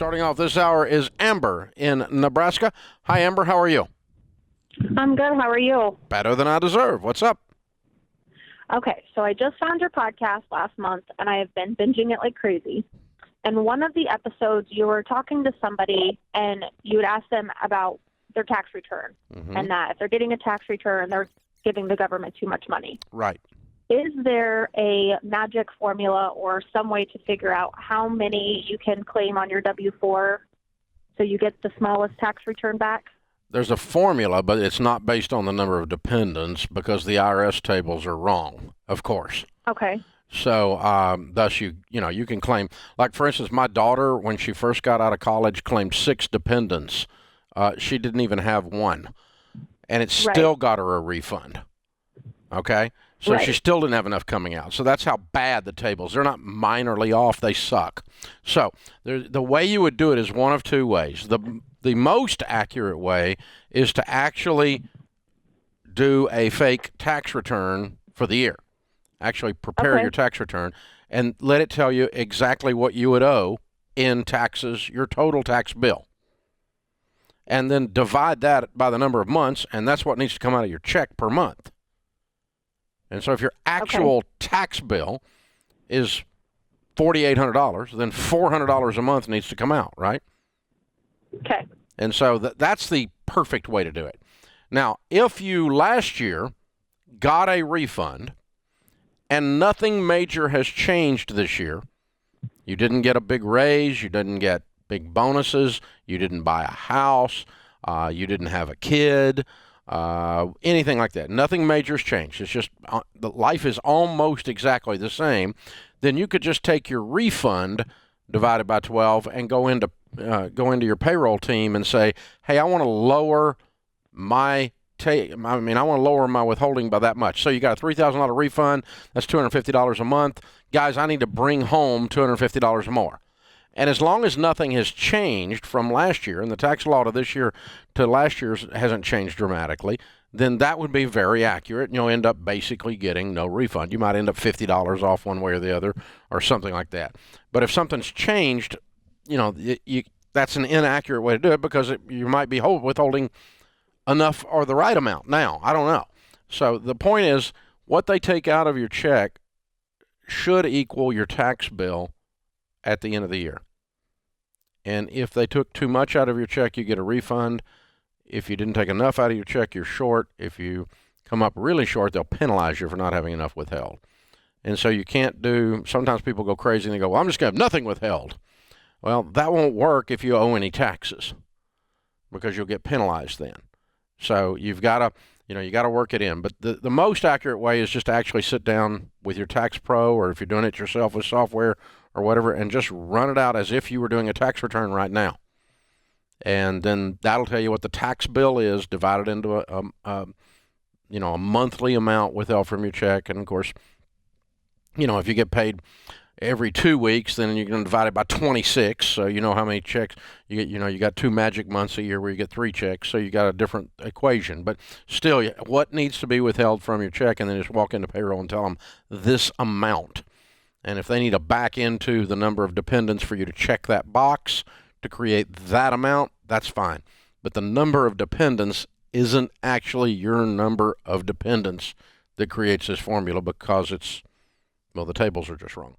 Starting off this hour is Amber in Nebraska. Hi, Amber. How are you? I'm good. How are you? Better than I deserve. What's up? Okay, so I just found your podcast last month, and I have been binging it like crazy. And one of the episodes, you were talking to somebody, and you would ask them about their tax return, and that if they're getting a tax return, they're giving the government too much money. Right. Is there a magic formula or some way to figure out how many you can claim on your W-4 so you get the smallest tax return back? There's a formula, but it's not based on the number of dependents because the IRS tables are wrong, of course. Okay. So thus you can claim, like for instance, my daughter, when she first got out of college, claimed 6 dependents. She didn't even have one, and it still got her a refund. Okay? So she still didn't have enough coming out. So that's how bad the tables. They're not minorly off. They suck. So the way you would do it is one of two ways. The most accurate way is to actually do a fake tax return for the year. Actually prepare your tax return and let it tell you exactly what you would owe in taxes, your total tax bill. And then divide that by the number of months, and that's what needs to come out of your check per month. And so if your actual tax bill is $4,800, then $400 a month needs to come out, right? Okay. And so that's the perfect way to do it. Now, if you last year got a refund and nothing major has changed this year, you didn't get a big raise, you didn't get big bonuses, you didn't buy a house, you didn't have a kid, anything like that. Nothing major has changed. It's just the life is almost exactly the same. Then you could just take your refund divided by 12 and go into your payroll team and say, hey, I want to lower my withholding by that much. So you got a $3,000 refund. That's $250 a month. Guys, I need to bring home $250 more. And as long as nothing has changed from last year, and the tax law to this year to last year's hasn't changed dramatically, then that would be very accurate, and you'll end up basically getting no refund. You might end up $50 off one way or the other or something like that. But if something's changed, that's an inaccurate way to do it because you might be withholding enough or the right amount. Now, I don't know. So the point is, what they take out of your check should equal your tax bill at the end of the year. And if they took too much out of your check, you get a refund. If you didn't take enough out of your check, you're short. If you come up really short, they'll penalize you for not having enough withheld. And so you can't sometimes people go crazy and they go, well, I'm just going to have nothing withheld. Well, that won't work if you owe any taxes because you'll get penalized then. So you've got to, you got to work it in. But the most accurate way is just to actually sit down with your tax pro, or if you're doing it yourself with software or whatever, and just run it out as if you were doing a tax return right now. And then that'll tell you what the tax bill is divided into a monthly amount withheld from your check. And of course, if you get paid every 2 weeks, then you're going to divide it by 26. So you know how many checks you get. You got 2 magic months a year where you get 3 checks. So you got a different equation. But still, what needs to be withheld from your check, and then just walk into payroll and tell them this amount. And if they need to back into the number of dependents for you to check that box to create that amount, that's fine. But the number of dependents isn't actually your number of dependents that creates this formula because the tables are just wrong.